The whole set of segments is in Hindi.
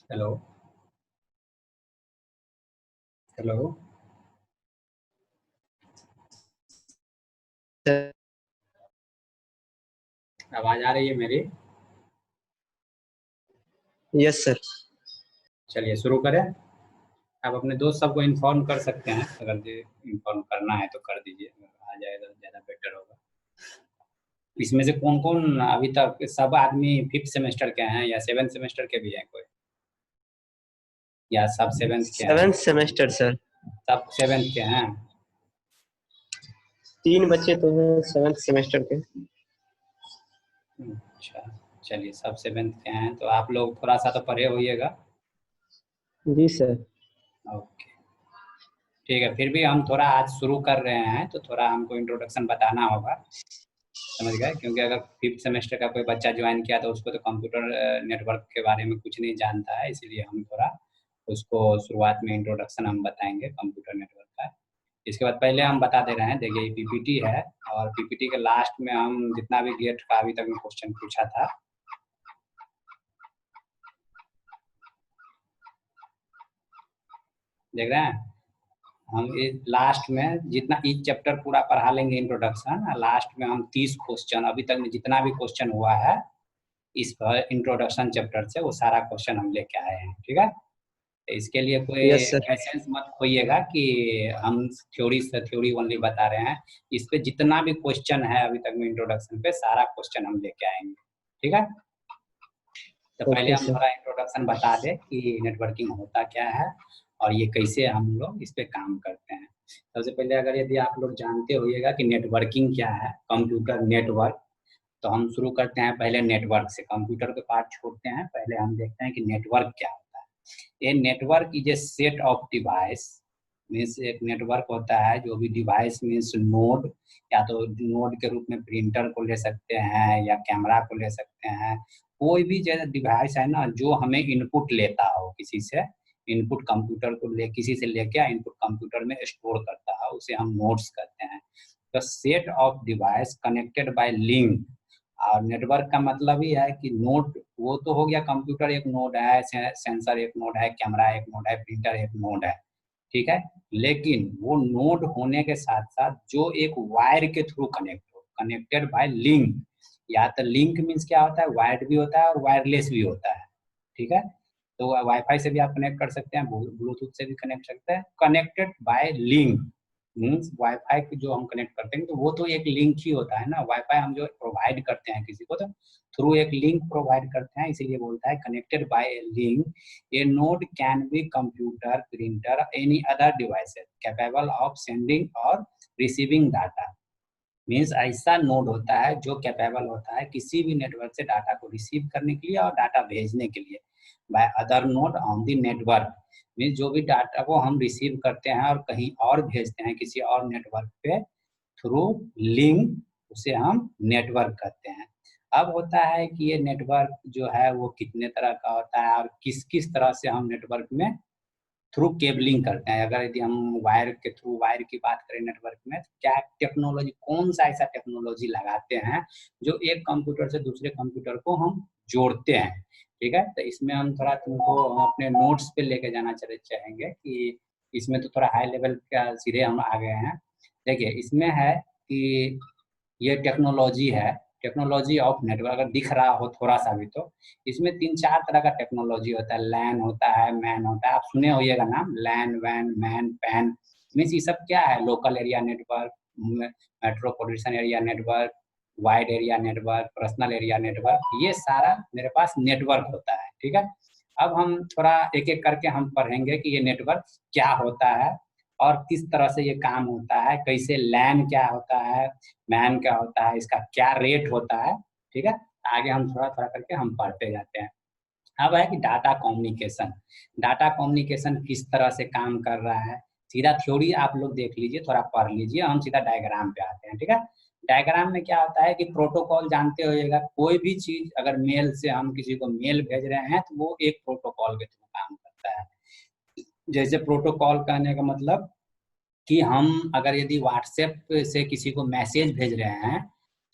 हेलो। हेलो। आवाज आ रही है मेरी? Yes sir. चलिए शुरू करें। आप अपने दोस्त सबको इन्फॉर्म कर सकते हैं, अगर इन्फॉर्म करना है तो कर दीजिए, अगर आ जाएगा तो ज़्यादा बेटर होगा। इसमें से कौन कौन अभी तक सब आदमी फिफ्थ सेमेस्टर के हैं या सेवेंथ सेमेस्टर के भी हैं कोई, या सब सेवेंथ के हैं? 7th semester sir. सब सेवेंथ के हैं। 3 बच्चे तो हैं 7th सेमेस्टर के। अच्छा, चलिए सब सेवेंथ के हैं तो आप लोग थोड़ा सा तो पढ़े होइएगा। जी सर। ओके, ठीक है। फिर भी हम थोड़ा आज शुरू कर रहे हैं तो थोड़ा हमको इंट्रोडक्शन बताना होगा, समझ गए? क्योंकि अगर फिफ्थ सेमेस्टर का कोई बच्चा ज्वाइन किया तो उसको तो कंप्यूटर नेटवर्क के बारे में कुछ नहीं जानता है, इसीलिए हम थोड़ा उसको शुरुआत में इंट्रोडक्शन हम बताएंगे कंप्यूटर नेटवर्क का। इसके बाद पहले हम बता दे रहे हैं, देखिए पीपीटी है और पीपीटी के लास्ट में हम जितना भी गेट का अभी तक में क्वेश्चन पूछा था, देख रहे हैं? हम इस लास्ट में जितना इस चैप्टर पूरा पढ़ा लेंगे इंट्रोडक्शन, लास्ट में हम 30 क्वेश्चन अभी तक में जितना भी क्वेश्चन हुआ है इस इंट्रोडक्शन चैप्टर से वो सारा क्वेश्चन हम लेके आए हैं, ठीक है? तो इसके लिए कोई यस सर। पेशेंस मत खोइएगा कि हम थ्योरी से थ्योरी ओनली बता रहे हैं। इस पे जितना भी क्वेश्चन है अभी तक में इंट्रोडक्शन पे सारा क्वेश्चन हम लेके आएंगे, ठीक है? तो पहले ओके हम सर। थोड़ा इंट्रोडक्शन बता दें कि नेटवर्किंग होता क्या है और ये कैसे हम लोग इस पे काम करते हैं। सबसे पहले अगर यदि आप लोग जानते होइएगा कि नेटवर्किंग क्या है, कंप्यूटर नेटवर्क, तो हम शुरू करते हैं पहले नेटवर्क से। कंप्यूटर के पार्ट छोड़ते हैं, पहले हम देखते हैं कि नेटवर्क क्या होता है। ये network is a set of device, means एक नेटवर्क होता है जो भी डिवाइस मीन्स नोड, या तो नोड के रूप में प्रिंटर को ले सकते हैं या कैमरा को ले सकते हैं। कोई भी जैसा डिवाइस है ना जो हमें इनपुट लेता हो किसी से, इनपुट कंप्यूटर को ले किसी से लेके इनपुट कंप्यूटर में स्टोर करता है, उसे हम नोड्स कहते हैं। तो set of device connected by link. और नेटवर्क का मतलब ही है कि नोड, वो तो हो गया कंप्यूटर एक नोड है, सेंसर एक नोड है, कैमरा एक नोड है, प्रिंटर एक नोड है, ठीक है? लेकिन वो नोड होने के साथ साथ जो एक वायर के थ्रू कनेक्ट हो, कनेक्टेड बाय लिंक। या तो लिंक मीन्स क्या होता है, वायर्ड भी होता है और वायरलेस भी होता है, ठीक है? तो वाईफाई से भी आप कनेक्ट कर सकते हैं, ब्लूटूथ से भी कनेक्ट सकते हैं। Connected by link means wifi जो हम कनेक्ट करते हैं तो वो तो एक लिंक ही होता है ना। वाईफाई हम जो प्रोवाइड करते हैं किसी को तो थ्रू एक लिंक प्रोवाइड करते हैं, इसीलिए बोलता है connected by A link. A node can be computer, printer, any other devices capable of sending और रिसीविंग डाटा। मीन्स ऐसा नोड होता है जो कैपेबल होता है किसी भी नेटवर्क से डाटा को रिसीव करने के लिए और डाटा भेजने के लिए by other node on the network. Means जो भी डाटा को हम रिसीव करते हैं और कहीं और भेजते हैं किसी और नेटवर्क पे थ्रू लिंक, उसे हम नेटवर्क कहते हैं। अब होता है कि ये नेटवर्क जो है वो कितने तरह का होता है और किस किस तरह से हम नेटवर्क में थ्रू केबलिंग करते हैं। अगर यदि हम वायर के थ्रू वायर की बात करें नेटवर्क में, तो क्या टेक्नोलॉजी, कौन सा ऐसा टेक्नोलॉजी लगाते हैं जो एक कंप्यूटर से दूसरे कंप्यूटर को हम जोड़ते हैं, ठीक है? तो इसमें हम थोड़ा तुमको अपने नोट्स पे लेके जाना चाहेंगे कि इसमें तो थोड़ा हाई लेवल का सीधे हम आ गए हैं। देखिए इसमें है कि ये टेक्नोलॉजी है, टेक्नोलॉजी ऑफ नेटवर्क अगर दिख रहा हो थोड़ा सा भी तो इसमें 3-4 तरह का टेक्नोलॉजी होता है। लैन होता है, मैन होता है, आप सुने होइएगा नाम लैन, वैन, मैन, पैन। मीन्स ये सब क्या है, local area network, metropolitan area network, wide area network, personal area network, ये सारा मेरे पास नेटवर्क होता है, ठीक है? अब हम थोड़ा एक एक करके हम पढ़ेंगे कि ये नेटवर्क क्या होता है और किस तरह से ये काम होता है, कैसे लैन क्या होता है, मैन क्या होता है, इसका क्या रेट होता है, ठीक है? आगे हम थोड़ा थोड़ा करके हम पढ़ते जाते हैं। अब है कि डाटा कम्युनिकेशन। डाटा कम्युनिकेशन किस तरह से काम कर रहा है, सीधा थ्योरी आप लोग देख लीजिए, थोड़ा पढ़ लीजिए, हम सीधा डायग्राम पे आते हैं, ठीक है? डायग्राम में क्या होता है कि प्रोटोकॉल जानते होइएगा, कोई भी चीज अगर मेल से हम किसी को मेल भेज रहे हैं तो वो एक प्रोटोकॉल के थ्रू काम करता है। जैसे प्रोटोकॉल कहने का मतलब कि हम अगर यदि व्हाट्सएप से किसी को मैसेज भेज रहे हैं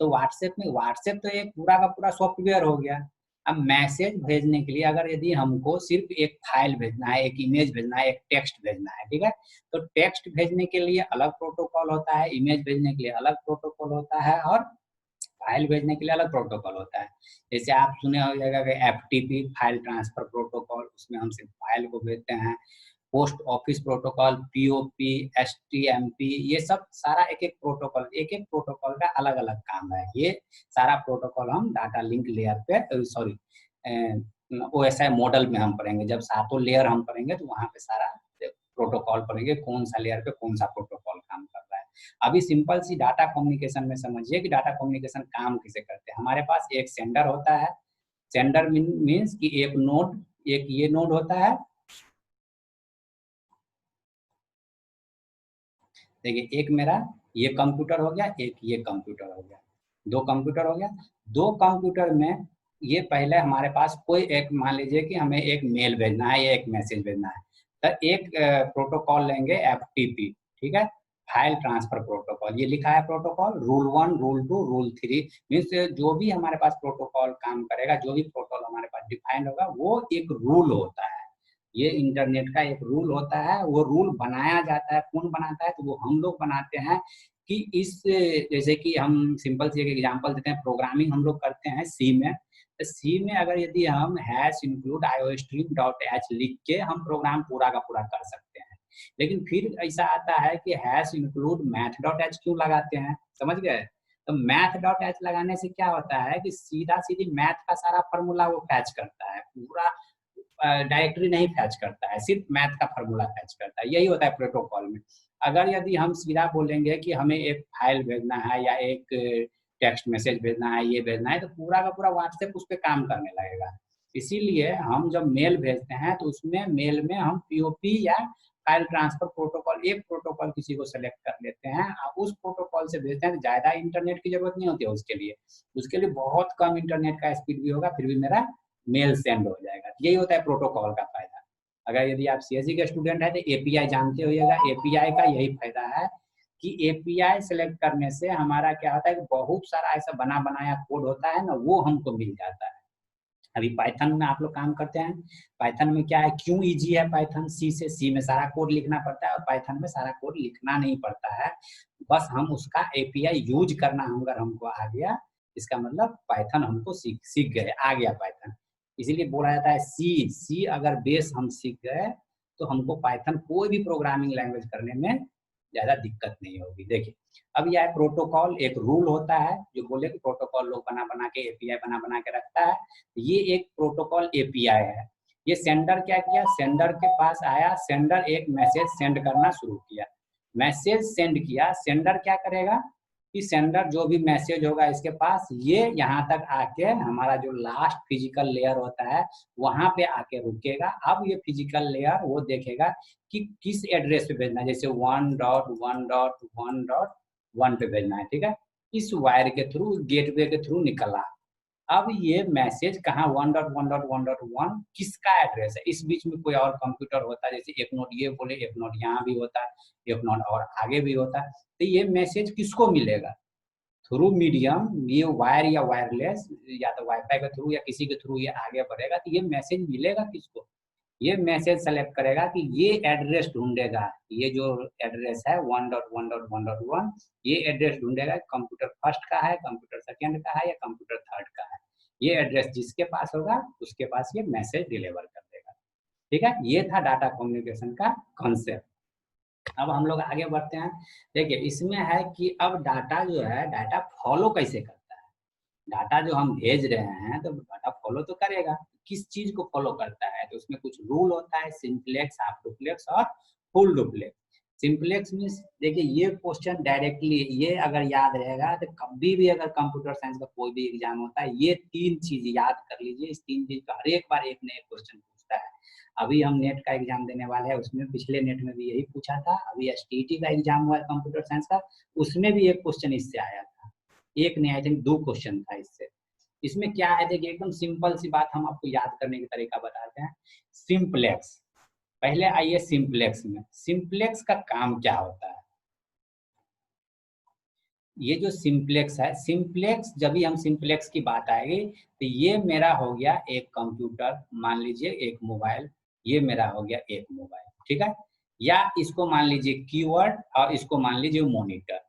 तो व्हाट्सएप में, व्हाट्सएप तो एक पूरा का पूरा सॉफ्टवेयर हो गया, अब मैसेज भेजने के लिए अगर यदि हमको सिर्फ एक फाइल भेजना है, एक इमेज भेजना है, एक टेक्स्ट भेजना है, ठीक है, तो टेक्स्ट भेजने के लिए अलग प्रोटोकॉल होता है, इमेज भेजने के लिए अलग प्रोटोकॉल होता है और फाइल भेजने के लिए अलग प्रोटोकॉल होता है। जैसे आप सुने हो जाएगा कि एफटीपी फाइल ट्रांसफर प्रोटोकॉल, उसमें हम सिर्फ फाइल को भेजते हैं। पोस्ट ऑफिस प्रोटोकॉल, पीओपी, एसटीएमपी, ये सब सारा एक एक प्रोटोकॉल का अलग अलग काम है। ये सारा प्रोटोकॉल हम डाटा लिंक लेयर पे, सॉरी, ओएसआई मॉडल में हम पढ़ेंगे। जब सातों लेयर हम पढ़ेंगे तो वहाँ पे सारा प्रोटोकॉल पढ़ेंगे, कौन सा लेयर पे कौन सा प्रोटोकॉल काम कर रहा है। अभी सिंपल सी डाटा कम्युनिकेशन में समझिए कि डाटा कम्युनिकेशन काम कैसे करते हैं। हमारे पास एक सेंडर होता है, सेंडर मीन्स कि एक नोड, एक ये नोड होता है, देखिए एक मेरा ये कंप्यूटर हो गया, एक ये कंप्यूटर हो गया, दो कंप्यूटर हो गया। दो कंप्यूटर में ये पहले हमारे पास कोई एक, मान लीजिए कि हमें एक मेल भेजना है या एक मैसेज भेजना है, तो एक प्रोटोकॉल लेंगे एफटीपी, ठीक है, फाइल ट्रांसफर प्रोटोकॉल। ये लिखा है protocol, rule 1, rule 2, rule 3, means जो भी हमारे पास प्रोटोकॉल काम करेगा, जो भी प्रोटोकॉल हमारे पास डिफाइंड होगा, वो एक रूल होता है। ये इंटरनेट का एक रूल होता है। वो रूल बनाया जाता है, कौन बनाता है, तो वो हम लोग बनाते हैं। कि इस, जैसे कि हम सिंपल से एक एग्जांपल देते हैं, प्रोग्रामिंग हम लोग करते हैं सी में, तो सी में अगर यदि हम hash include iostream dot H लिख के हम प्रोग्राम पूरा का पूरा कर सकते हैं। लेकिन फिर ऐसा आता है कि hash include math dot H क्यों लगाते हैं, समझ गए? तो मैथ डॉट एच लगाने से क्या होता है कि सीधा सीधी मैथ का सारा फॉर्मूला वो फैच करता है, पूरा डायरेक्टरी नहीं फैच करता है, सिर्फ मैथ का फॉर्मूला फैच करता है। यही होता है प्रोटोकॉल में। अगर यदि हम सीधा बोलेंगे कि हमें एक फाइल भेजना है या एक टेक्स्ट मैसेज भेजना है, ये भेजना है, तो पूरा का पूरा व्हाट्सएप उस पर काम करने लगेगा। इसीलिए हम जब मेल भेजते हैं तो उसमें मेल में हम पीओपी या फाइल ट्रांसफर प्रोटोकॉल, एक प्रोटोकॉल किसी को सेलेक्ट कर लेते हैं और उस प्रोटोकॉल से भेजते हैं। ज्यादा इंटरनेट की जरूरत नहीं होती है उसके लिए बहुत कम इंटरनेट का स्पीड भी होगा, फिर भी मेरा मेल सेंड हो जाएगा। यही होता है प्रोटोकॉल का फायदा। अगर यदि आप सीएससी के स्टूडेंट है तो एपीआई जानते होइएगा। एपीआई का यही फायदा है कि एपीआई सेलेक्ट करने से हमारा क्या होता है कि बहुत सारा ऐसा बना बनाया कोड होता है ना, वो हमको मिल जाता है। अभी पाइथन में आप लोग काम करते हैं, पाइथन में क्या है, क्यों इजी है पाइथन सी से? सी में सारा कोड लिखना पड़ता है और पाइथन में सारा कोड लिखना नहीं पड़ता है, बस हम उसका एपीआई यूज करना अगर हमको आ गया, इसका मतलब पाइथन हमको सीख गए, आ गया पाइथन। इसीलिए बोला जाता है सी सी अगर बेस हम सीख गए तो हमको पाइथन कोई भी प्रोग्रामिंग लैंग्वेज करने में ज्यादा दिक्कत नहीं होगी। देखिए अब यह प्रोटोकॉल एक रूल होता है, जो बोले कि प्रोटोकॉल लोग बना बना के एपीआई बना बना के रखता है। ये एक प्रोटोकॉल एपीआई है। ये सेंडर क्या किया, सेंडर के पास आया, सेंडर एक मैसेज सेंड करना शुरू किया, मैसेज सेंड किया। सेंडर क्या करेगा कि सेंडर जो भी मैसेज होगा इसके पास, ये यहाँ तक आके हमारा जो लास्ट फिजिकल लेयर होता है वहां पे आके रुकेगा। अब ये फिजिकल लेयर वो देखेगा कि किस एड्रेस पे भेजना है, जैसे 1.1.1.1 पे भेजना है, ठीक है, इस वायर के थ्रू, गेटवे के थ्रू निकला। अब ये मैसेज कहाँ 1.1.1.1 किसका एड्रेस है, इस बीच में कोई और कंप्यूटर होता है, जैसे एक नोड ये बोले, एक नोड यहाँ भी होता है, एक नोड और आगे भी होता है, तो ये मैसेज किसको मिलेगा? थ्रू मीडियम, ये वायर या वायरलेस या तो वाईफाई के थ्रू या किसी के थ्रू ये आगे बढ़ेगा, तो ये मैसेज मिलेगा किसको? ये मैसेज सेलेक्ट करेगा कि ये एड्रेस ढूंढेगा, ये जो एड्रेस है 1.1.1.1, ये एड्रेस ढूंढेगा कंप्यूटर फर्स्ट का है, कंप्यूटर सेकंड का है या कंप्यूटर थर्ड का है। ये एड्रेस जिसके पास होगा उसके पास ये मैसेज डिलीवर कर देगा। ठीक है, ये था डाटा कम्युनिकेशन का कॉन्सेप्ट। अब हम लोग आगे बढ़ते हैं। देखिए इसमें है कि अब डाटा जो है, डाटा फॉलो कैसे करता है। डाटा जो हम भेज रहे हैं तो डाटा फॉलो तो करेगा, किस चीज को फॉलो करता है, तो उसमें कुछ रूल होता है, सिंप्लेक्स, हाफ डुप्लेक्स और फुल डुप्लेक्स। सिंप्लेक्स मीन्स, देखिए ये क्वेश्चन डायरेक्टली, ये अगर याद रहेगा तो कभी भी अगर कंप्यूटर साइंस का कोई भी एग्जाम होता है, ये तीन चीज याद कर लीजिए। इस तीन चीज का हर एक बार एक नया क्वेश्चन पूछता है। अभी हम नेट का एग्जाम देने वाले हैं, उसमें पिछले नेट में भी यही पूछा था। अभी एसटीईटी का एग्जाम हुआ है कंप्यूटर साइंस का, उसमें भी एक क्वेश्चन इससे आया था, एक नहीं, आई थिंक 2 क्वेश्चन था इससे। इसमें क्या है, देखिए एकदम सिंपल सी बात हम आपको याद करने का तरीका बताते हैं। सिंप्लेक्स, पहले आइए सिंप्लेक्स में। सिंप्लेक्स का काम क्या होता है? ये जो सिंप्लेक्स है, सिंप्लेक्स जब भी हम सिंप्लेक्स की बात आएगी तो ये मेरा हो गया एक कंप्यूटर, मान लीजिए एक मोबाइल, ये मेरा हो गया एक मोबाइल, ठीक है। या इसको मान लीजिए कीवर्ड और इसको मान लीजिए मॉनिटर।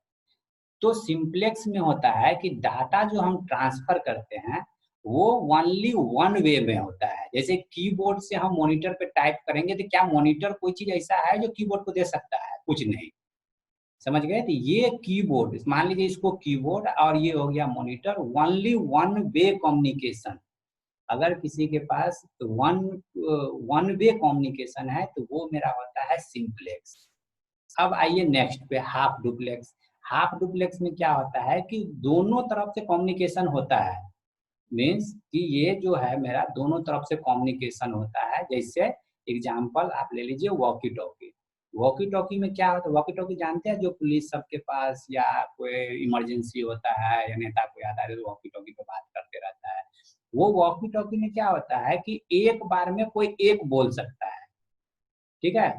तो सिंप्लेक्स में होता है कि डाटा जो हम ट्रांसफर करते हैं वो ओनली वन वे में होता है। जैसे कीबोर्ड से हम मॉनिटर पे टाइप करेंगे तो क्या मॉनिटर कोई चीज ऐसा है जो कीबोर्ड को दे सकता है? कुछ नहीं। समझ गए? तो ये कीबोर्ड, मान लीजिए इसको कीबोर्ड और ये हो गया monitor, only one way communication. अगर किसी के पास वन वन वे कम्युनिकेशन है तो वो मेरा होता है सिंप्लेक्स। अब आइए नेक्स्ट पे, हाफ डुप्लेक्स। हाफ डुप्लेक्स में क्या होता है कि दोनों तरफ से कम्युनिकेशन होता है। मीन्स कि ये जो है मेरा दोनों तरफ से कम्युनिकेशन होता है। जैसे एग्जांपल आप ले लीजिए वॉकी टॉकी। वॉकी टॉकी में क्या होता है? वॉकी टॉकी जानते हैं, जो पुलिस सबके पास या कोई इमरजेंसी होता है या नेता कोई आता है तो वॉकी टॉकी पे बात करते रहता है। वो वॉकी टॉकी में क्या होता है कि एक बार में कोई एक बोल सकता है, ठीक है।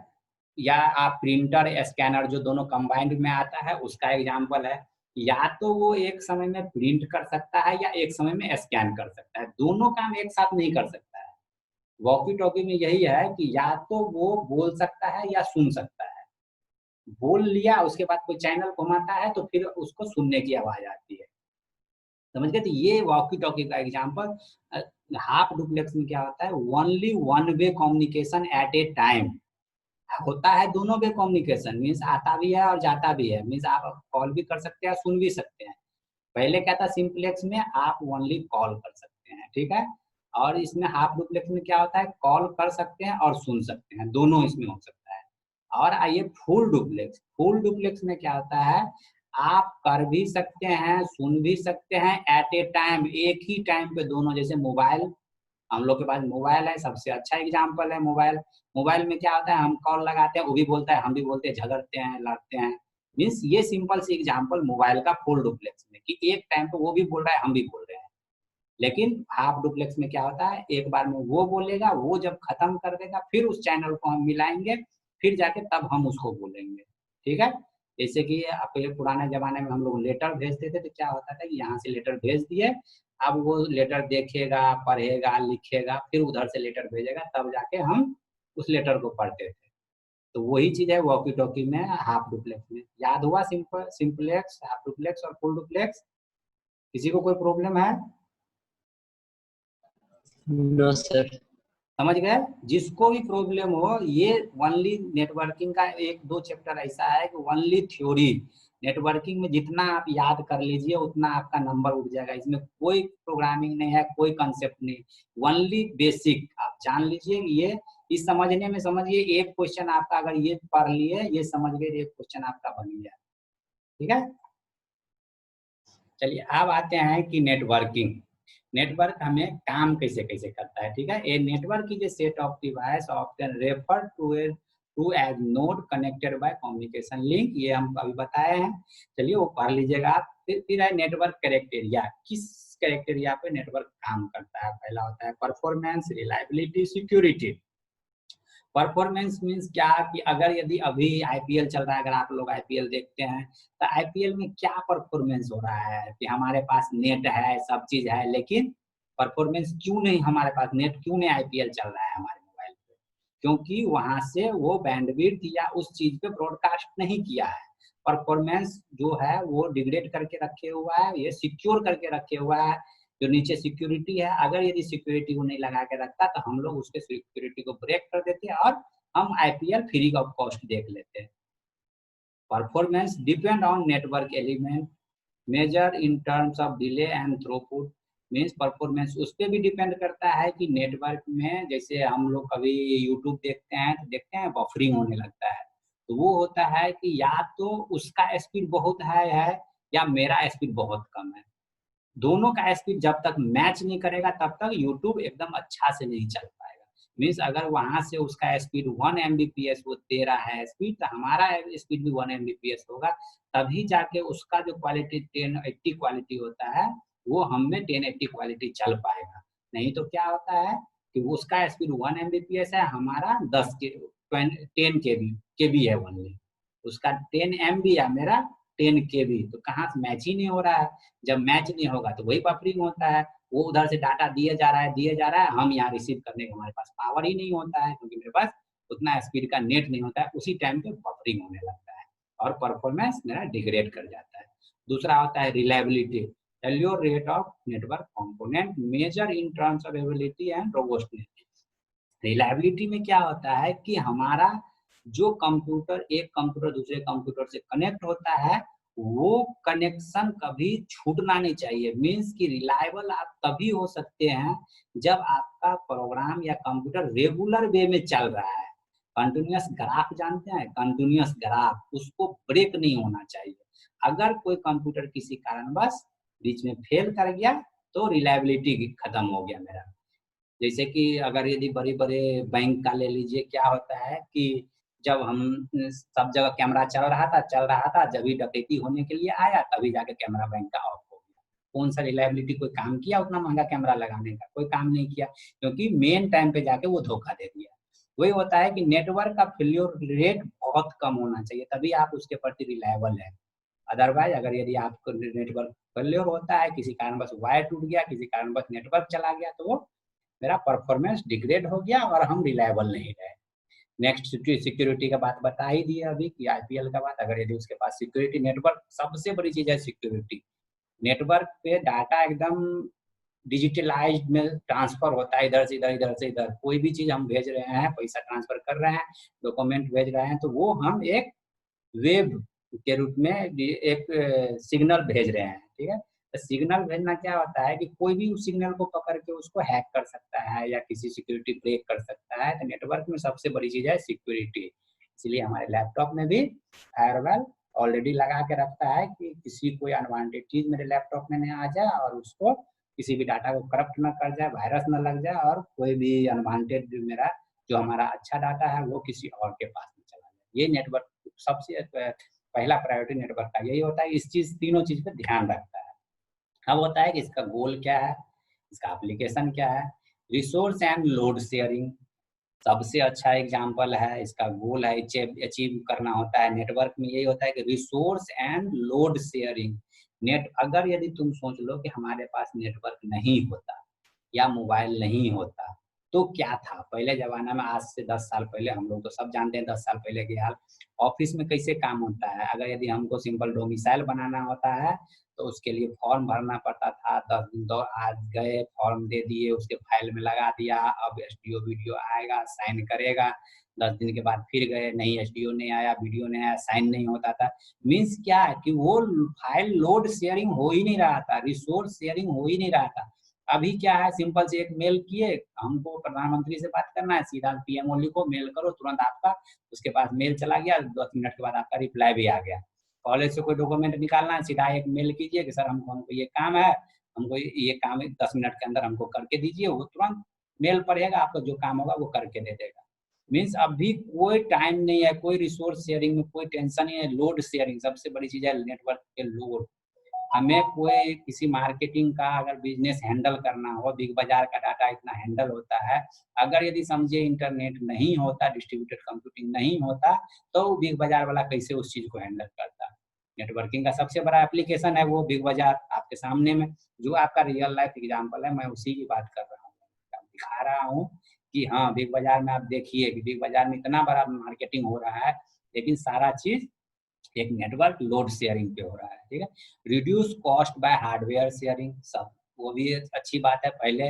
या आप प्रिंटर स्कैनर जो दोनों कंबाइंड में आता है उसका एग्जांपल है। या तो वो एक समय में प्रिंट कर सकता है या एक समय में स्कैन कर सकता है, दोनों काम एक साथ नहीं कर सकता है। वॉकी टॉकी में यही है कि या तो वो बोल सकता है या सुन सकता है। बोल लिया उसके बाद कोई चैनल घुमाता है तो फिर उसको सुनने की आवाज आती है। समझ गए? तो ये वॉकी टॉकी का एग्जांपल। हाफ डुप्लेक्स में क्या होता है? Only one way communication at A time होता है। दोनों वे कम्युनिकेशन मीन्स आता भी है और जाता भी है। मीन्स आप कॉल भी कर सकते हैं, सुन भी सकते हैं। पहले क्या था सिंप्लेक्स में? आप ओनली कॉल कर सकते हैं, ठीक है। और इसमें हाफ डुप्लेक्स में क्या होता है? कॉल कर सकते हैं और सुन सकते हैं, दोनों इसमें हो सकता है। और आइए फुल डुप्लेक्स। फुल डुप्लेक्स में क्या होता है? आप कर भी सकते हैं, सुन भी सकते हैं एट ए टाइम, एक ही टाइम पे दोनों। जैसे मोबाइल, हम लोग के पास मोबाइल है, सबसे अच्छा एग्जाम्पल है मोबाइल। मोबाइल में क्या होता है? हम कॉल लगाते हैं, वो भी बोलता है, हम भी बोलते हैं, झगड़ते हैं, लड़ते हैं। मीन्स ये सिंपल सी एग्जाम्पल मोबाइल का फुल डुप्लेक्स में, कि एक टाइम पे वो भी बोल रहा है, हम भी बोल रहे हैं। लेकिन हाफ डुप्लेक्स में क्या होता है? एक बार में वो बोलेगा, वो जब खत्म कर देगा फिर उस चैनल को हम मिलाएंगे, फिर जाके तब हम उसको बोलेंगे, ठीक है। जैसे कि पहले पुराने जमाने में हम लोग लेटर भेजते थे तो क्या होता था कि यहाँ से लेटर भेज दिए, अब वो लेटर देखेगा, पढ़ेगा, लिखेगा, फिर उधर से लेटर भेजेगा, तब जाके हम उस लेटर को पढ़ते थे। तो वही चीज है वॉकी टॉकी में, हाफ डुप्लेक्स में। याद हुआ सिंप्लेक्स, हाफ डुप्लेक्स और फुल डुप्लेक्स? किसी को कोई प्रॉब्लम है? No sir. समझ गए? जिसको भी प्रॉब्लम हो, ये ओनली नेटवर्किंग का एक दो चैप्टर ऐसा है कि ओनली थ्योरी। नेटवर्किंग में जितना आप याद कर लीजिए उतना आपका नंबर उठ जाएगा। इसमें कोई प्रोग्रामिंग नहीं है, कोई कंसेप्ट नहीं, ओनली बेसिक आप जान लीजिए। ये इस समझने में समझिए, एक क्वेश्चन आपका अगर ये पढ़ लिए, ये समझ गए, एक क्वेश्चन आपका बन गया, ठीक है। चलिए अब आते हैं कि नेटवर्किंग। नेटवर्क हमें काम कैसे कैसे करता है, ठीक है। A network is a set of device often refer to as node connected by communication link. ये हम अभी बताए हैं, चलिए वो पढ़ लीजिएगा आप। फिर है नेटवर्क कैरेक्टेरिया। किस कैरेक्टेरिया पे नेटवर्क काम करता है? पहला होता है performance, reliability, security. Performance means क्या कि अगर यदि अभी आईपीएल चल रहा है, अगर आप लोग आईपीएल देखते हैं तो आईपीएल में क्या परफॉर्मेंस हो रहा है कि हमारे पास नेट है, सब चीज है, लेकिन परफॉर्मेंस क्यों नहीं? हमारे पास नेट क्यों नहीं आईपीएल चल रहा है हमारे मोबाइल पे? क्योंकि वहां से वो बैंडविड्थ या उस चीज पे ब्रॉडकास्ट नहीं किया है। परफॉर्मेंस जो है वो डिग्रेड करके रखे हुआ है, ये सिक्योर करके रखे हुआ है। जो नीचे सिक्योरिटी है, अगर यदि सिक्योरिटी को नहीं लगा के रखता तो हम लोग उसके सिक्योरिटी को ब्रेक कर देते हैं और हम आईपीएल फ्री ऑफ कॉस्ट देख लेते हैं। Performance depend on network element major in terms of delay and throughput. Means performance उस पर भी डिपेंड करता है कि नेटवर्क में, जैसे हम लोग कभी यूट्यूब देखते हैं तो देखते हैं बफरिंग होने लगता है, तो वो होता है कि या तो उसका स्पीड बहुत हाई है या मेरा स्पीड बहुत कम है। दोनों का स्पीड जब तक मैच नहीं करेगा तब तक यूट्यूब एकदम अच्छा से नहीं चल पाएगा। मीन्स अगर वहां से उसका स्पीड 1 Mbps वो दे रहा है स्पीड, तो हमारा स्पीड भी 1 Mbps होगा, तभी जाके उसका जो क्वालिटी 1080 क्वालिटी होता है वो हम में 1080 क्वालिटी चल पाएगा। नहीं तो क्या होता है कि उसका स्पीड 1 Mbps है, हमारा 10 के 10 के बी है ओनली, उसका 10 MB है, मेरा 10 KB, तो कहाँ से मैच ही नहीं हो रहा है। जब मैच नहीं होगा तो वही बफरिंग होता है, वो उधर से डाटा दिए जा रहा है, हम यहाँ रिसीव करने का हमारे पास पावर ही नहीं होता है, क्योंकि मेरे पास उतना स्पीड का नेट नहीं होता है, उसी टाइम पे बफरिंग होने लगता है और परफॉर्मेंस मेरा डिग्रेड कर जाता है। दूसरा होता है reliability, failure rate of network component measure in terms of availability and robustness। Reliability में क्या होता है कि हमारा जो कंप्यूटर एक कंप्यूटर दूसरे कंप्यूटर से कनेक्ट होता है, वो कनेक्शन कभी छूटना नहीं चाहिए। मीन्स कि रिलायबल आप तभी हो सकते हैं जब आपका प्रोग्राम या कंप्यूटर रेगुलर वे में चल रहा है। कंटिन्यूअस ग्राफ जानते हैं, कंटिन्यूअस ग्राफ, उसको ब्रेक नहीं होना चाहिए। अगर कोई कंप्यूटर किसी कारणवश बीच में फेल कर गया तो रिलायबिलिटी खत्म हो गया मेरा। जैसे कि अगर यदि बड़े-बड़े बैंक का ले लीजिए, क्या होता है कि जब हम सब जगह कैमरा चल रहा था, जब भी डकैती होने के लिए आया तभी जाके कैमरा बैंक का ऑफ हो गया। कौन सा रिलायबिलिटी कोई काम किया उतना महंगा कैमरा लगाने का? कोई काम नहीं किया, क्योंकि मेन टाइम पे जाके वो धोखा दे दिया। वही होता है कि नेटवर्क का फेल्योर रेट बहुत कम होना चाहिए, तभी आप उसके प्रति रिलायबल है। अदरवाइज अगर यदि आपको नेटवर्क फेल्योर होता है, किसी कारणवश वायर टूट गया, किसी कारणवश नेटवर्क चला गया, तो वो मेरा परफॉर्मेंस डिग्रेड हो गया और हम रिलायबल नहीं रहे। नेक्स्ट सिक्योरिटी का बात बता ही दिया अभी कि आईपीएल का बात, अगर यदि उसके पास सिक्योरिटी, नेटवर्क सबसे बड़ी चीज है सिक्योरिटी। नेटवर्क पे डाटा एकदम डिजिटलाइज्ड में ट्रांसफर होता है, इधर से इधर, इधर से इधर। कोई भी चीज हम भेज रहे हैं, पैसा ट्रांसफर कर रहे हैं, डॉक्यूमेंट भेज रहे हैं, तो वो हम एक वेब के रूप में एक सिग्नल भेज रहे हैं, ठीक है। तो सिग्नल भेजना क्या होता है कि कोई भी उस सिग्नल को पकड़ के उसको हैक कर सकता है या किसी सिक्योरिटी ब्रेक कर सकता है। तो नेटवर्क में सबसे बड़ी चीज है सिक्योरिटी। इसलिए हमारे लैपटॉप में भी फायरवॉल ऑलरेडी लगा के रखता है कि किसी कोई अनवांटेड चीज मेरे लैपटॉप में न आ जाए और उसको किसी भी डाटा को करप्ट न कर जाए, वायरस न लग जाए, और कोई भी अनवांटेड मेरा जो हमारा अच्छा डाटा है वो किसी और के पास न चला जाए। ये नेटवर्क सबसे पहला प्रायोरिटी नेटवर्क का यही होता है। इस चीज, तीनों चीज पे ध्यान रखता है। अब होता है कि इसका गोल क्या है, इसका एप्लीकेशन क्या है। रिसोर्स एंड लोड शेयरिंग सबसे अच्छा एग्जांपल है। इसका गोल है अचीव करना होता है नेटवर्क में, यही होता है कि रिसोर्स एंड लोड शेयरिंग। अगर यदि तुम सोच लो कि हमारे पास नेटवर्क नहीं होता या मोबाइल नहीं होता तो क्या था पहले जमाना में। आज से 10 साल पहले, हम लोग तो सब जानते हैं 10 साल पहले के हाल। ऑफिस में कैसे काम होता है, अगर यदि हमको सिंपल डोमिसाइल बनाना होता है तो उसके लिए फॉर्म भरना पड़ता था। 10 दिन तो आज गए, फॉर्म दे दिए, उसके फाइल में लगा दिया, अब एसडीओ वीडियो आएगा, साइन करेगा। 10 दिन के बाद फिर गए, नहीं एसडीओ नहीं आया, वीडियो नहीं आया, साइन नहीं होता था। मीन्स क्या है कि वो फाइल लोड शेयरिंग हो ही नहीं रहा था, रिसोर्स शेयरिंग हो ही नहीं रहा था। अभी क्या है, सिंपल से एक मेल किए, हमको प्रधानमंत्री से बात करना है, सीधा पीएमओ लिखो, मेल करो, तुरंत आपका उसके पास मेल चला गया, 10 मिनट के बाद आपका रिप्लाई भी आ गया। कॉलेज से कोई डॉक्यूमेंट निकालना है, सीधा एक मेल कीजिए कि सर हमको ये काम है, हमको ये काम 10 मिनट के अंदर हमको करके दीजिए, वो तुरंत मेल पढ़ेगा, आपका जो काम होगा वो करके दे देगा। मीन्स अभी कोई टाइम नहीं है, कोई रिसोर्स शेयरिंग में कोई टेंशन नहीं है। लोड शेयरिंग सबसे बड़ी चीज है, नेटवर्क के लोड। हमें कोई किसी मार्केटिंग का अगर बिजनेस हैंडल करना हो, बिग बाजार का डाटा इतना हैंडल होता है, अगर यदि समझिए इंटरनेट नहीं होता, डिस्ट्रीब्यूटेड कंप्यूटिंग नहीं होता, तो बिग बाजार वाला कैसे उस चीज को हैंडल करता। नेटवर्किंग का सबसे बड़ा एप्लीकेशन है वो बिग बाजार आपके सामने में, जो आपका रियल लाइफ एग्जाम्पल है, मैं उसी की बात कर रहा हूँ, दिखा रहा हूँ कि हाँ बिग बाजार में आप देखिए कि बिग बाजार में इतना बड़ा मार्केटिंग हो रहा है, लेकिन सारा चीज एक नेटवर्क लोड शेयरिंग पे हो रहा है, ठीक है। Reduce cost by hardware sharing, सब वो भी अच्छी बात है। पहले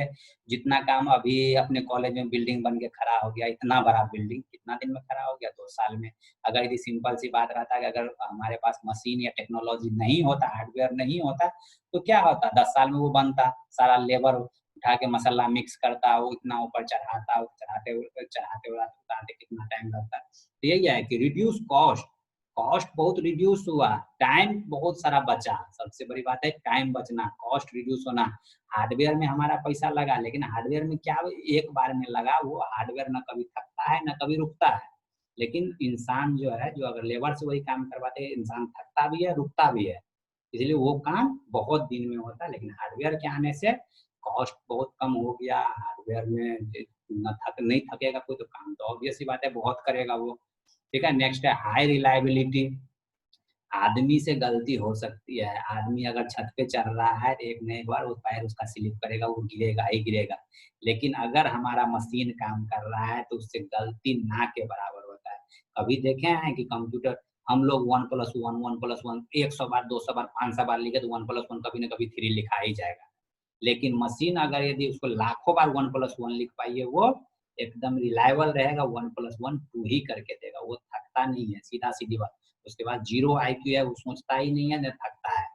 जितना काम, अभी अपने कॉलेज में बिल्डिंग बन के खड़ा हो गया, इतना बड़ा बिल्डिंग कितना दिन में खड़ा हो गया, 2 साल में। अगर यदि सिंपल सी बात रहता कि अगर हमारे पास मशीन या टेक्नोलॉजी नहीं होता, हार्डवेयर नहीं होता, तो क्या होता, 10 साल में वो बनता। सारा लेबर उठा के मसाला मिक्स करता, वो इतना ऊपर चढ़ाता, चढ़ाते उतारते कितना टाइम लगता। तो यही है कि रिड्यूस कॉस्ट, कॉस्ट बहुत रिड्यूस हुआ, टाइम बहुत सारा बचा। सबसे बड़ी बात है टाइम बचना, कॉस्ट रिड्यूस होना। हार्डवेयर में हमारा पैसा लगा, लेकिन हार्डवेयर में क्या एक बार में लगा, वो हार्डवेयर न कभी थकता है न कभी रुकता है। लेकिन इंसान जो है, जो अगर लेबर से वही काम करवाते हैं, इंसान थकता भी है, रुकता भी है, इसलिए वो काम बहुत दिन में होता है। लेकिन हार्डवेयर के आने से कॉस्ट बहुत कम हो गया। हार्डवेयर में नहीं थकेगा कोई, तो काम तो ऑब्वियस ही बात है बहुत करेगा वो, ठीक है। नेक्स्ट है हाई रिलायबिलिटी। आदमी से गलती हो सकती है, आदमी अगर छत पे चढ़ रहा है तो एक न एक बार वो पैर उसका स्लिप करेगा, वो गिरेगा ही गिरेगा। लेकिन अगर हमारा मशीन काम कर रहा है तो उससे गलती ना के बराबर होता है। कभी देखे हैं कि कंप्यूटर हम लोग 1+1 1+1 100 बार 200 बार 500 बार लिखे तो 1+1 कभी ना कभी 3 लिखा ही जाएगा। लेकिन मशीन अगर यदि उसको लाखों बार 1+1 लिख पाई है, वो एकदम रिलायबल रहेगा, 1+1 2 ही करके देगा, वो थकता नहीं है, सीधा-सीधी बात। उसके बाद ज़ीरो आईक्यू है, वो सोचता ही नहीं है, ना थकता है।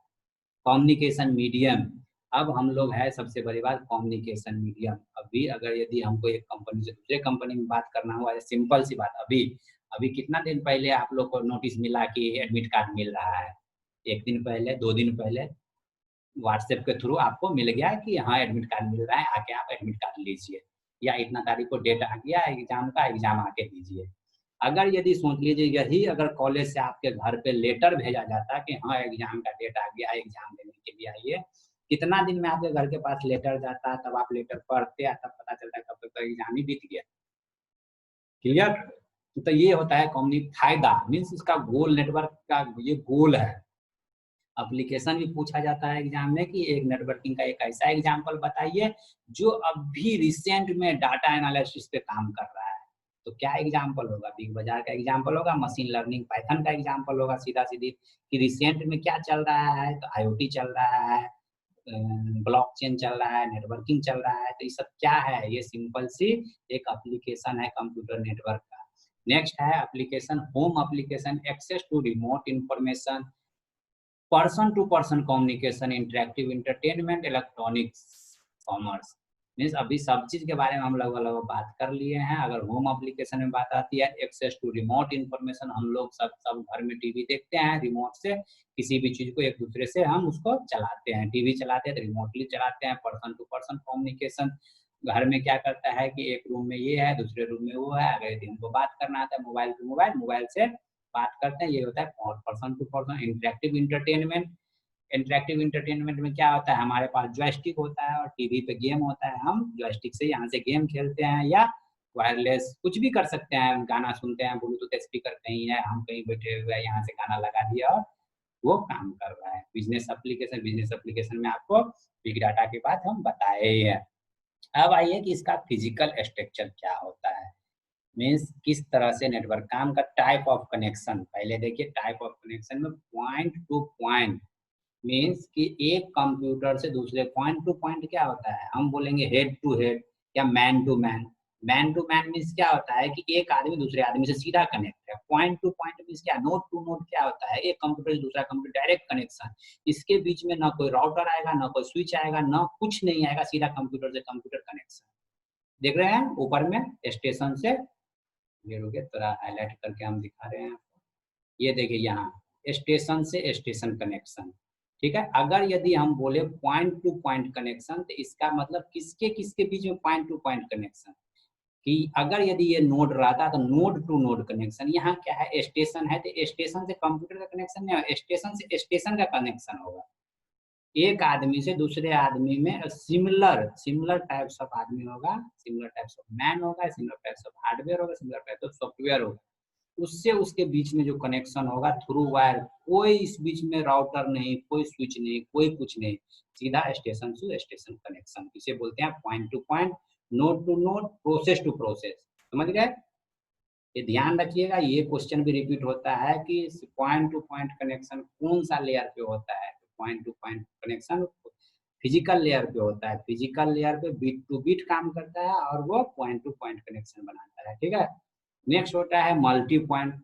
कम्युनिकेशन मीडियम, अब हम लोग है सबसे बड़ी बात कम्युनिकेशन मीडियम। अभी अगर यदि हमको एक कंपनी से दूसरे कंपनी में बात करना हुआ है, सिंपल सी बात, अभी अभी कितना दिन पहले आप लोग को नोटिस मिला कि एडमिट कार्ड मिल रहा है? 1 दिन पहले, 2 दिन पहले व्हाट्सएप के थ्रू आपको मिल गया कि हाँ एडमिट कार्ड मिल रहा है, आके आप एडमिट कार्ड लीजिए, या इतना तारीख को डेट आ गया एग्जाम का, एग्जाम आके दीजिए। अगर यदि सोच लीजिए यही अगर कॉलेज से आपके घर पे लेटर भेजा जाता कि हाँ एग्जाम का डेट आ गया, एग्जाम देने के लिए आइए, कितना दिन में आपके घर के पास लेटर जाता, तब आप लेटर पढ़ते, तब पता चलता कब तक तो एग्जाम ही बीत गया। क्लियर? तो ये होता है कम्युनिक फायदा, मीन्स इसका गोल, नेटवर्क का ये गोल है। एप्लीकेशन भी पूछा जाता है एग्जाम में कि एक नेटवर्किंग का एक ऐसा एग्जाम्पल बताइए जो अभी रिसेंट में डाटा एनालिसिस पे काम कर रहा है। तो क्या एग्जाम्पल होगा? बिग बाजार का एग्जाम्पल होगा, मशीन लर्निंग पाइथन का एग्जाम्पल होगा, सीधा सीधी कि रिसेंट में क्या चल रहा है, तो आईओटी चल रहा है, ब्लॉकचेन चल रहा है, नेटवर्किंग चल रहा है, तो ये सब क्या है? ये सिंपल सी एक एप्लीकेशन है कंप्यूटर नेटवर्क का। नेक्स्ट है application home application, access to remote information, person to person communication, interactive entertainment, electronics, commerce. Means अभी सब चीज के बारे में हम लोग अलग बात कर लिए हैं। अगर होम एप्लीकेशन में बात आती है, एक्सेस टू रिमोट इंफॉर्मेशन, हम लोग सब घर में टीवी देखते हैं, रिमोट से किसी भी चीज को एक दूसरे से हम उसको चलाते हैं, टीवी चलाते हैं तो रिमोटली चलाते हैं। पर्सन टू पर्सन कम्युनिकेशन, घर में क्या करता है कि एक रूम में ये है, दूसरे रूम में वो है, अगर यदि हमको बात करना आता है मोबाइल टू मोबाइल, मोबाइल से बात करते हैं, ये होता है और person to person. Interactive entertainment, interactive entertainment में क्या होता है, हमारे पास जॉयस्टिक होता है और टीवी पे गेम होता है, हम जॉयस्टिक से यहाँ से गेम खेलते हैं, या वायरलेस कुछ भी कर सकते हैं, गाना सुनते हैं, ब्लूटूथ स्पीकर कहीं है, हम कहीं बैठे हुए हैं, यहाँ से गाना लगा दिया और वो काम कर रहा है। बिजनेस एप्लीकेशन, बिजनेस एप्लीकेशन में आपको बिग डाटा के बाद हम बताए ही है। अब आइए कि इसका फिजिकल स्ट्रक्चर क्या होता है, मीन्स किस तरह से नेटवर्क काम का, टाइप ऑफ कनेक्शन। पहले देखिए टाइप ऑफ कनेक्शन में पॉइंट टू पॉइंट, मीन्स कि एक कंप्यूटर से दूसरे, पॉइंट टू पॉइंट क्या होता है, हम बोलेंगे हेड टू हेड या man to man. Man to man means क्या होता है कि एक आदमी दूसरे आदमी से सीधा कनेक्ट है। पॉइंट टू पॉइंट मीन्स क्या, नोड टू नोड क्या होता है, एक कंप्यूटर से दूसरा कंप्यूटर डायरेक्ट कनेक्शन, इसके बीच में ना कोई राउटर आएगा, ना कोई स्विच आएगा, ना कुछ नहीं आएगा, सीधा कंप्यूटर से कंप्यूटर कनेक्शन। देख रहे हैं ऊपर में स्टेशन से, ये रुके थोड़ा हाईलाइट करके हम दिखा रहे हैं आपको, ये देखिए यहाँ स्टेशन से स्टेशन कनेक्शन, ठीक है। अगर यदि हम बोले पॉइंट टू पॉइंट कनेक्शन, तो इसका मतलब किसके किसके बीच में पॉइंट टू पॉइंट कनेक्शन, कि अगर यदि ये नोड रहता तो नोड टू नोड कनेक्शन। यहाँ क्या है, स्टेशन है तो स्टेशन से कंप्यूटर का कनेक्शन नहीं होगा, स्टेशन से स्टेशन का कनेक्शन होगा। एक आदमी से दूसरे आदमी में सिमिलर सिमिलर टाइप्स ऑफ आदमी होगा, सिमिलर टाइप्स ऑफ मैन होगा, सिमिलर टाइप्स ऑफ हार्डवेयर होगा, सिमिलर टाइप्स ऑफ सॉफ्टवेयर होगा, उससे उसके बीच में जो कनेक्शन होगा थ्रू वायर, कोई इस बीच में राउटर नहीं, कोई स्विच नहीं, कोई कुछ नहीं, सीधा स्टेशन टू स्टेशन कनेक्शन, इसे बोलते हैं point to point, node to node, process to process. समझ गए? ये ध्यान रखिएगा, ये क्वेश्चन भी रिपीट होता है कि पॉइंट टू पॉइंट कनेक्शन कौन सा लेयर पे होता है। Point to point connection physical layer पे होता है, फिजिकल लेयर पे बीट टू बीट काम करता है और वो पॉइंट टू पॉइंट कनेक्शन बनाता है, ठीक है। नेक्स्ट होता है मल्टी पॉइंट।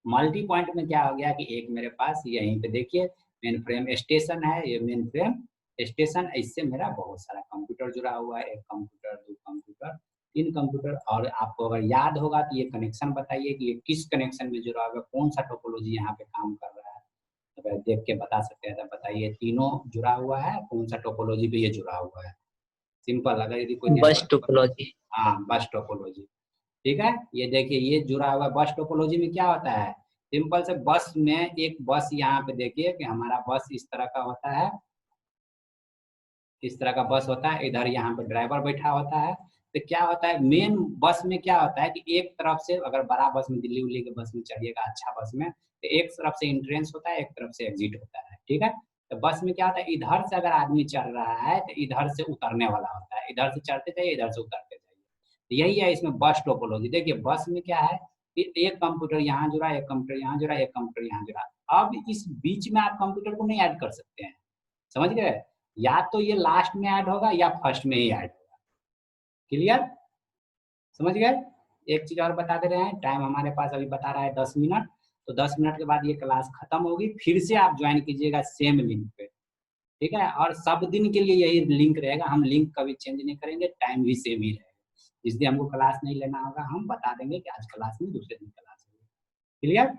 मल्टी पॉइंट में क्या हो गया कि एक मेरे पास यहीं पे देखिए मेन फ्रेम स्टेशन है, ये मेन फ्रेम स्टेशन, इससे मेरा बहुत सारा कंप्यूटर जुड़ा हुआ है, एक कंप्यूटर, दो कंप्यूटर, तीन कंप्यूटर, और आपको अगर याद होगा तो ये कनेक्शन बताइए कि ये किस कनेक्शन में जुड़ा हुआ है, कौन सा टोपोलॉजी यहाँ पे काम कर रहा है। अगर देख के बता सकते हैं तो बताइए, तीनों जुड़ा हुआ है, कौन सा टोपोलॉजी पे ये जुड़ा हुआ है। सिंपल, अगर यदि कोई बस नेटवर्क, टोपोलॉजी। हाँ बस टोपोलॉजी, ठीक है। ये देखिए ये जुड़ा हुआ है, बस टोपोलॉजी में क्या होता है, सिंपल से बस में एक बस, यहाँ पे देखिए कि हमारा बस इस तरह का होता है, इस तरह का बस होता है, इधर यहाँ पे ड्राइवर बैठा होता है, तो क्या होता है मेन बस में क्या होता है कि एक तरफ से अगर बड़ा बस में दिल्ली उल्ली के बस में चढ़िएगा अच्छा बस में तो एक तरफ से एंट्रेंस होता है एक तरफ से एग्जिट होता है, ठीक है। तो बस में क्या होता है इधर से अगर आदमी चढ़ रहा है तो इधर से उतरने वाला होता है, इधर से चढ़ते जाइए इधर से उतरते जाइए। तो यही है इसमें बस टोपोलॉजी। देखिए बस में क्या है कि एक कंप्यूटर यहाँ जुड़ा, एक कंप्यूटर यहाँ जुड़ा, एक कंप्यूटर यहाँ जुड़ा। अब इस बीच में आप कंप्यूटर को नहीं ऐड कर सकते हैं, समझ गए। या तो ये लास्ट में ऐड होगा या फर्स्ट में ही ऐड होगा। क्लियर, समझ गए। एक चीज और बता दे रहे हैं, टाइम हमारे पास अभी बता रहा है 10 मिनट, तो 10 मिनट के बाद ये क्लास खत्म होगी, फिर से आप ज्वाइन कीजिएगा सेम लिंक पे, ठीक है। और सब दिन के लिए यही लिंक रहेगा, हम लिंक कभी चेंज नहीं करेंगे, टाइम भी सेम ही रहेगा। जिस दिन हमको क्लास नहीं लेना होगा हम बता देंगे कि आज क्लास नहीं दूसरे दिन क्लास होगी। क्लियर,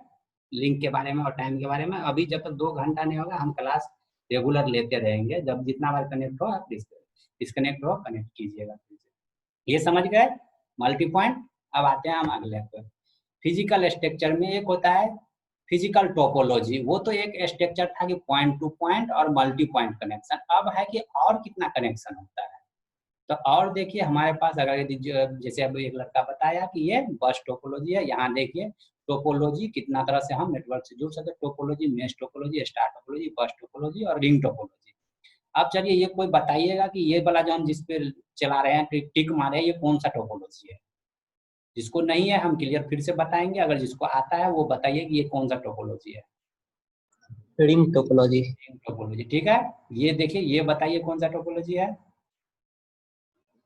लिंक के बारे में और टाइम के बारे में। अभी जब तक 2 घंटा नहीं होगा हम क्लास रेगुलर लेते रहेंगे, जब जितना बार कनेक्ट हो आप डिस्कनेक्ट हो कनेक्ट कीजिएगा। ये समझ गए मल्टी पॉइंट। अब आते हैं हम अगले पर। फिजिकल स्ट्रक्चर में एक होता है फिजिकल टोपोलॉजी, वो तो एक स्ट्रक्चर था कि पॉइंट टू पॉइंट और मल्टी पॉइंट कनेक्शन। अब है कि और कितना कनेक्शन होता है। तो और देखिए हमारे पास अगर यदि जैसे अब एक लड़का बताया कि ये बस टोपोलॉजी है, यहाँ देखिए टोपोलॉजी कितना तरह से हम नेटवर्क से जुड़ सकते हैं। Topology, mesh topology, star topology, बस टोपोलॉजी और रिंग टोपोलॉजी। अब चलिए ये कोई बताइएगा कि ये वाला जो हम जिस पे चला रहे हैं टिक मारे ये कौन सा टोपोलॉजी है। जिसको नहीं है हम क्लियर फिर से बताएंगे, अगर जिसको आता है वो बताइए कि ये कौन सा टोपोलॉजी है। Ring topology. रिंग टोपोलॉजी, ठीक है। ये देखिए ये बताइए कौन सा टोपोलॉजी है।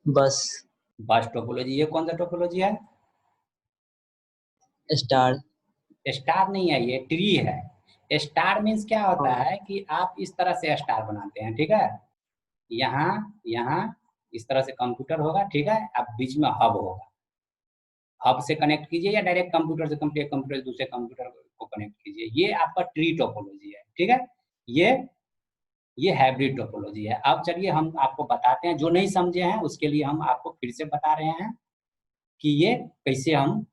बस। बस टोपोलॉजी। ये कौन सा टोपोलॉजी है। स्टार। स्टार नहीं है, ये ट्री है। स्टार मीन्स क्या होता है कि आप इस तरह से स्टार बनाते हैं, ठीक है। यहाँ यहाँ इस तरह से कंप्यूटर होगा, ठीक है। अब बीच में हब होगा, हब से कनेक्ट कीजिए या डायरेक्ट कंप्यूटर से कंप्यूटर से दूसरे कंप्यूटर को कनेक्ट कीजिए। ये आपका ट्री टोपोलॉजी है, ठीक है। ये हाइब्रिड टोपोलॉजी है। अब चलिए हम आपको बताते हैं, जो नहीं समझे हैं उसके लिए हम आपको फिर से बता रहे हैं कि ये कैसे हम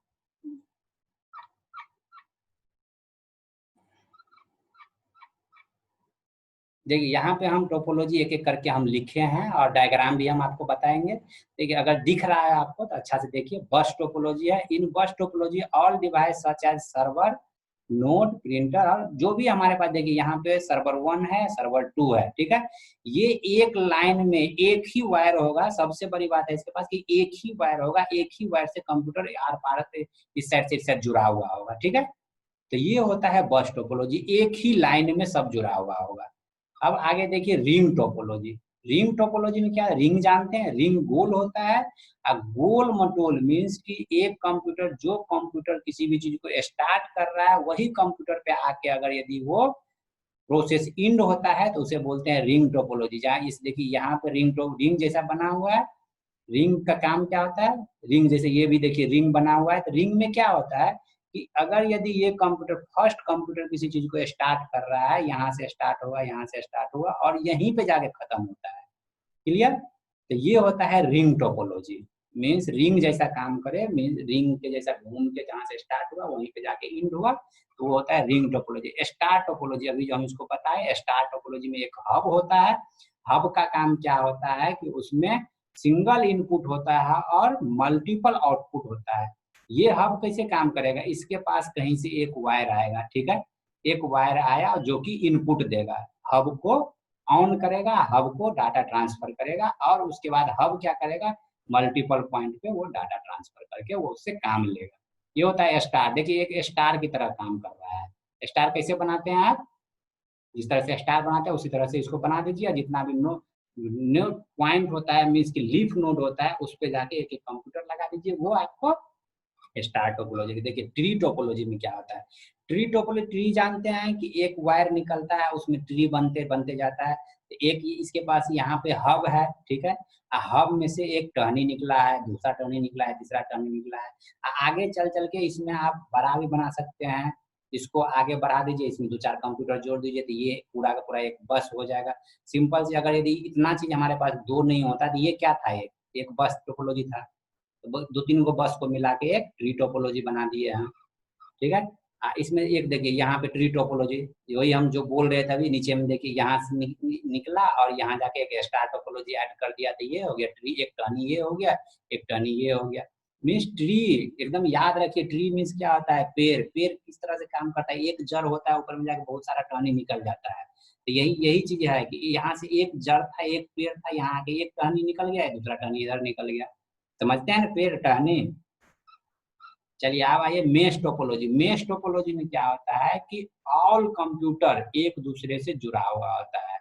देखिए यहाँ पे हम टोपोलॉजी एक एक करके हम लिखे हैं और डायग्राम भी हम आपको बताएंगे। देखिए अगर दिख रहा है आपको तो अच्छा से देखिए। बस टोपोलॉजी है, in bus topology all device such as server, node, printer और जो भी हमारे पास देखिए यहाँ पे सर्वर 1 है, सर्वर 2 है, ठीक है। ये एक लाइन में एक ही वायर होगा। सबसे बड़ी बात है इसके पास कि एक ही वायर होगा, एक ही वायर से कंप्यूटर आर पार इस साइड से इस साइड जुड़ा हुआ होगा, ठीक है। तो ये होता है बस टोपोलॉजी, एक ही लाइन में सब जुड़ा हुआ होगा। अब आगे देखिए रिंग टोपोलॉजी। रिंग टोपोलॉजी में क्या है, रिंग जानते हैं, रिंग गोल होता है। गोल मटोल मीन्स कि एक कंप्यूटर, जो कंप्यूटर किसी भी चीज को स्टार्ट कर रहा है वही कंप्यूटर पे आके अगर यदि वो प्रोसेस इंड होता है तो उसे बोलते हैं रिंग टोपोलॉजी। जहाँ इस देखिए यहाँ पे रिंग जैसा बना हुआ है। रिंग का काम क्या होता है, रिंग जैसे ये भी देखिए रिंग बना हुआ है। तो रिंग में क्या होता है कि अगर यदि ये कंप्यूटर फर्स्ट कंप्यूटर किसी चीज को स्टार्ट कर रहा है, यहाँ से स्टार्ट होगा, यहाँ से स्टार्ट होगा और यहीं पे जाके खत्म होता है। क्लियर, तो ये होता है रिंग टोपोलॉजी। मीन्स रिंग जैसा काम करे, मीन्स रिंग के जैसा घूम के जहाँ से स्टार्ट हुआ वहीं पे जाके इंड हुआ, तो वो होता है रिंग टोपोलॉजी। स्टार टोपोलॉजी अभी जो हम इसको बताए, स्टार टोपोलॉजी में एक हब होता है। हब का काम क्या होता है कि उसमें सिंगल इनपुट होता है और मल्टीपल आउटपुट होता है। ये हब कैसे काम करेगा, इसके पास कहीं से एक वायर आएगा, ठीक है। एक वायर आया जो कि इनपुट देगा, हब को ऑन करेगा, हब को डाटा ट्रांसफर करेगा और उसके बाद हब क्या करेगा, मल्टीपल पॉइंट पे वो डाटा ट्रांसफर करके वो उससे काम लेगा। ये होता है स्टार। देखिए एक स्टार की तरह काम कर रहा है। स्टार कैसे बनाते हैं आप, जिस तरह से स्टार बनाते हैं उसी तरह से इसको बना दीजिए। जितना भी नोड पॉइंट होता है मीन्स की लीफ नोड होता है, उस पर जाके एक एक कंप्यूटर लगा दीजिए, वो आपको स्टार टोपोलॉजी। देखिए ट्री टोपोलॉजी में क्या होता है, ट्री टोपोलॉजी, ट्री जानते हैं कि एक वायर निकलता है उसमें ट्री बनते बनते जाता है। तो एक इसके पास यहाँ पे हब है, ठीक है। हब में से एक टहनी निकला है, दूसरा टहनी निकला है, तीसरा टहनी निकला है। आगे चल चल के इसमें आप बड़ा भी बना सकते हैं। इसको आगे बढ़ा दीजिए, इसमें 2-4 कंप्यूटर जोड़ दीजिए तो ये पूरा का पूरा एक बस हो जाएगा। सिंपल से अगर यदि इतना चीज हमारे पास दो नहीं होता तो ये क्या था, एक बस टोपोलॉजी था। तो 2-3 को बस को मिला के एक ट्री टोपोलॉजी बना दिए हैं, ठीक है। इसमें एक देखिए यहाँ पे ट्री टोपोलॉजी, वही हम जो बोल रहे थे अभी, नीचे में देखिए यहाँ से निकला और यहाँ जाके एक स्टार टोपोलॉजी ऐड कर दिया, तो ये हो गया ट्री, एक टहनी ये हो गया, एक टहनी ये हो गया। मीन्स ट्री, एकदम याद रखिए, ट्री मीन्स क्या होता है, पेड़। पेड़ किस तरह से काम करता है, एक जड़ होता है, ऊपर में जाके बहुत सारा टहनी निकल जाता है। तो यही यही चीज है कि यहाँ से एक जड़ था, एक पेड़ था, यहाँ आके एक टहनी निकल गया, दूसरा टहनी इधर निकल गया। समझते हैं ना, पेड़ टहनी। चलिए अब आइए मेश टोपोलॉजी। मेश टोपोलॉजी में क्या होता है कि ऑल कंप्यूटर एक दूसरे से जुड़ा हुआ होता है।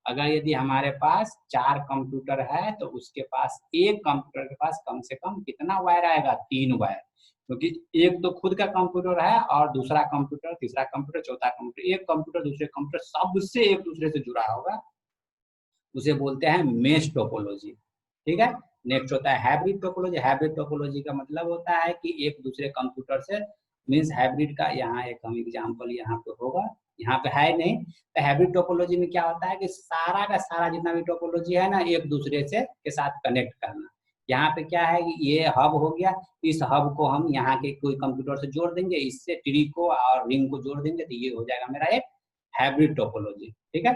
अगर यदि हमारे पास 4 कंप्यूटर है तो उसके पास एक कंप्यूटर के पास कम से कम कितना वायर आएगा, 3 वायर, क्योंकि एक तो खुद का कंप्यूटर है और दूसरा कंप्यूटर, तीसरा कंप्यूटर, चौथा कंप्यूटर, एक कंप्यूटर दूसरे कंप्यूटर सबसे एक दूसरे से जुड़ा होगा, उसे बोलते हैं मेश टोपोलॉजी। ठीक है। नेक्स्ट होता है हाइब्रिड टोपोलॉजी। हाइब्रिड टोपोलॉजी का मतलब होता है कि एक दूसरे कंप्यूटर से, मींस हाइब्रिड का यहाँ एक हम एग्जांपल यहाँ पे होगा, यहाँ पे है नहीं। तो हाइब्रिड टोपोलॉजी में क्या होता है कि सारा का सारा जितना भी टोपोलॉजी है ना, एक दूसरे से के साथ कनेक्ट करना। यहाँ पे क्या है कि ये हब हो गया, इस हब को हम यहाँ के कोई कंप्यूटर से जोड़ देंगे, इससे ट्री को और रिंग को जोड़ देंगे, तो ये हो जाएगा मेरा एक हाइब्रिड टोपोलॉजी। ठीक है।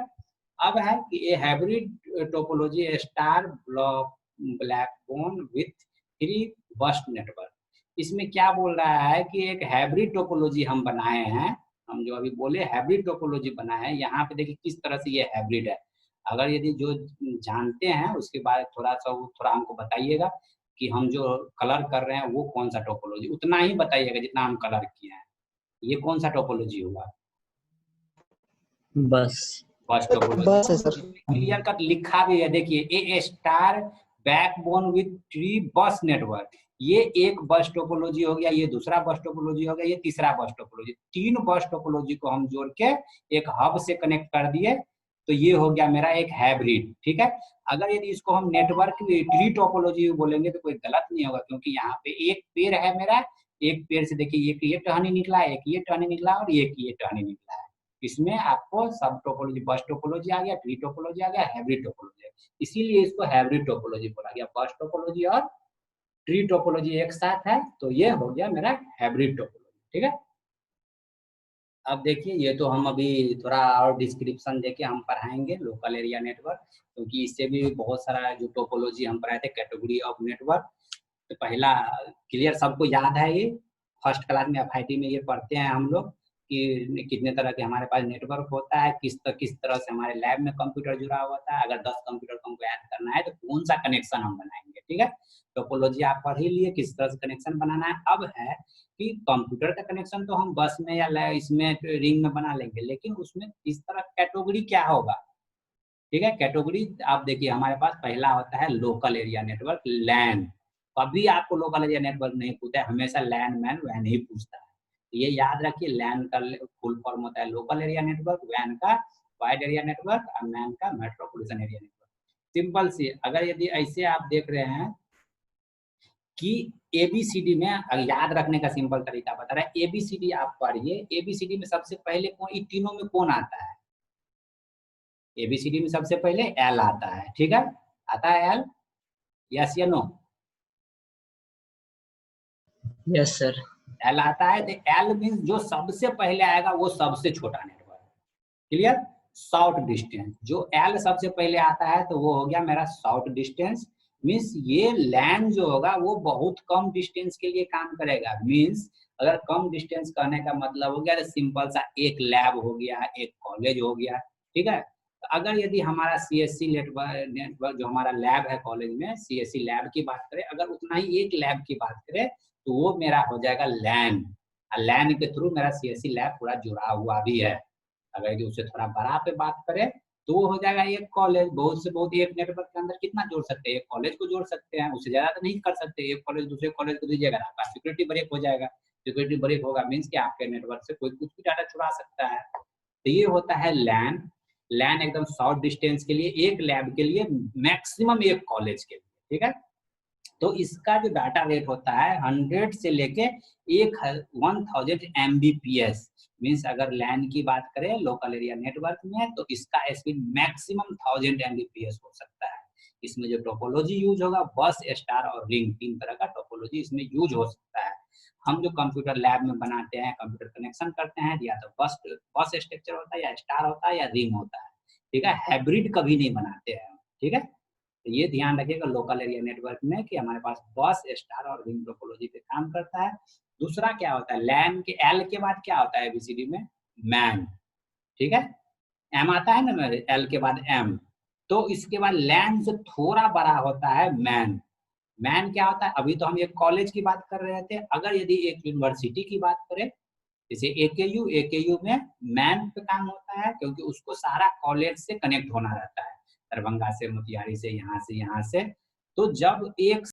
अब है कि ये hybrid topology star block backbone with 3 bussed network. इसमें क्या बोल रहा है कि एक हाइब्रिड टोपोलॉजी हम बनाए हैं, हम जो अभी बोले हाइब्रिड टोपोलॉजी बनाए हैं। यहाँ पे देखिए किस तरह से ये हाइब्रिड है। अगर यदि जो जानते हैं उसके बाद थोड़ा हमको बताइएगा कि हम जो कलर कर रहे हैं वो कौन सा टोपोलॉजी, उतना ही बताइएगा जितना हम कलर किए हैं। ये कौन सा टोपोलॉजी हुआ? बस बस बस है सर। टोपोलॉजी क्लियर कट लिखा भी है, देखिए ए स्टार बैकबोन विथ ट्री बस नेटवर्क। ये एक बस टोपोलॉजी हो गया, ये दूसरा बस टोपोलॉजी हो गया, ये तीसरा बस टोपोलॉजी। 3 बस टोपोलॉजी को हम जोड़ के एक हब से कनेक्ट कर दिए, तो ये हो गया मेरा एक हाइब्रिड। ठीक है। अगर यदि इसको हम नेटवर्क ट्री टोपोलॉजी बोलेंगे तो कोई गलत नहीं होगा, क्योंकि यहाँ पे एक पेड़ है मेरा, एक पेड़ से देखिए एक ये टहनी निकला, एक ये टहनी निकला और एक ये टहनी निकला है। इसमें आपको सब टोपोलॉजी, बस टोपोलॉजी आ गया, ट्री टोपोलॉजी आ गया, हाइब्रिड टोपोलॉजी, इसीलिए इसको हाइब्रिड टोपोलॉजी बोला गया। बस टोपोलॉजी और ट्री टोपोलॉजी एक साथ है, तो ये हो गया मेरा हाइब्रिड टोपोलॉजी। ठीक है। अब देखिए ये तो हम अभी थोड़ा और डिस्क्रिप्शन देके हम पढ़ाएंगे लोकल एरिया नेटवर्क, क्योंकि इससे भी बहुत सारा जो टोपोलॉजी हम पढ़ाए थे, कैटेगरी ऑफ नेटवर्क। तो पहला क्लियर सबको याद है, ये फर्स्ट क्लास में FIT में ये पढ़ते हैं हम लोग कि कितने तरह के हमारे पास नेटवर्क होता है, किस तरह से हमारे लैब में कंप्यूटर जुड़ा हुआ होता है। अगर 10 कंप्यूटर को हमको ऐड करना है तो कौन सा कनेक्शन हम बनाएंगे। ठीक है। टोपोलॉजी आप पढ़ ही लिए, किस तरह से कनेक्शन बनाना है। अब है कि कंप्यूटर का कनेक्शन तो हम बस में या इसमें रिंग में बना लेंगे, लेकिन उसमें इस तरह कैटेगरी क्या होगा। ठीक है। कैटेगरी आप देखिए, हमारे पास पहला होता है लोकल एरिया नेटवर्क, लैन। कभी आपको लोकल एरिया नेटवर्क नहीं पूछता है, हमेशा लैन मैन वैन ही पूछता है। ये याद रखिए, लैन का फुल फॉर्म होता है लोकल एरिया नेटवर्क, वैन का वाइड एरिया नेटवर्क और मैन का मेट्रोपॉलिटन एरिया नेटवर्क। सिंपल सी, अगर यदि ऐसे आप देख रहे हैं कि ABCD में, अगर याद रखने का सिंपल तरीका बता रहा है, ABCD आप पढ़िए, ABCD में सबसे पहले कौन, इन तीनों में कौन आता है? ABCD में सबसे पहले L आता है। ठीक है। आता है L, यस या नो? Yes sir. L आता है, तो L मीन्स जो सबसे पहले आएगा वो सबसे छोटा नेटवर्क। क्लियर। शॉर्ट डिस्टेंस, जो L सबसे पहले आता है तो वो हो गया मेरा शॉर्ट डिस्टेंस। मीन्स ये लैन जो होगा वो बहुत कम डिस्टेंस के लिए काम करेगा। मीन्स अगर कम डिस्टेंस कहने का मतलब हो गया तो सिंपल सा एक लैब हो गया, एक कॉलेज हो गया। ठीक है। तो अगर यदि हमारा CSC नेटवर्क जो हमारा लैब है कॉलेज में, CSC लैब की बात करें, अगर उतना ही एक लैब की बात करें तो वो मेरा हो जाएगा लैन। लैन के थ्रू मेरा CSC लैब पूरा जुड़ा हुआ भी है। अगर उससे थोड़ा बड़ा पे बात करें तो वो हो जाएगा एक कॉलेज। बहुत से बहुत एक नेटवर्क के अंदर कितना जोड़ सकते हैं, एक कॉलेज को जोड़ सकते हैं, उससे ज्यादा तो नहीं कर सकते। एक कॉलेज दूसरे कॉलेज को दीजिएगा, आपका सिक्योरिटी ब्रेक हो जाएगा। सिक्योरिटी ब्रेक होगा मीन्स कि आपके नेटवर्क से कोई कुछ भी डाटा चुरा सकता है। तो ये होता है लैन। लैन एकदम शॉर्ट डिस्टेंस के लिए, एक लैब के लिए, मैक्सिमम एक कॉलेज के लिए। ठीक है। तो इसका जो डाटा रेट होता है 100 से लेके 1000 Mbps। मीन्स अगर लैन की बात करें लोकल एरिया नेटवर्क में, तो इसका स्पीड मैक्सिमम 1000 Mbps हो सकता है। इसमें जो टोपोलॉजी यूज होगा, बस, स्टार और रिंग, 3 तरह का टोपोलॉजी इसमें यूज हो सकता है। हम जो कंप्यूटर लैब में बनाते हैं, कंप्यूटर कनेक्शन करते हैं, या तो बस स्ट्रक्चर होता है, या स्टार होता है, या रिंग होता है, ठीक है। हाइब्रिड कभी नहीं बनाते हैं, ठीक है। तो ये ध्यान रखिएगा लोकल एरिया नेटवर्क में कि हमारे पास बस, स्टार और रिंग टोपोलॉजी पे काम करता है। दूसरा क्या होता है, लैन के एल के बाद क्या होता है एबीसीडी में, मैन, ठीक है। एम आता है ना, एल के बाद एम, तो इसके बाद लैन से थोड़ा बड़ा होता है मैन। मैन क्या होता है, अभी तो हम एक कॉलेज की बात कर रहे थे, अगर यदि एक यूनिवर्सिटी की बात करें, जैसे एकेयू में मैन पे काम होता है, क्योंकि उसको सारा कॉलेज से कनेक्ट होना रहता है, दरभंगा से, मोतिहारी से, यहाँ से, तो जब एक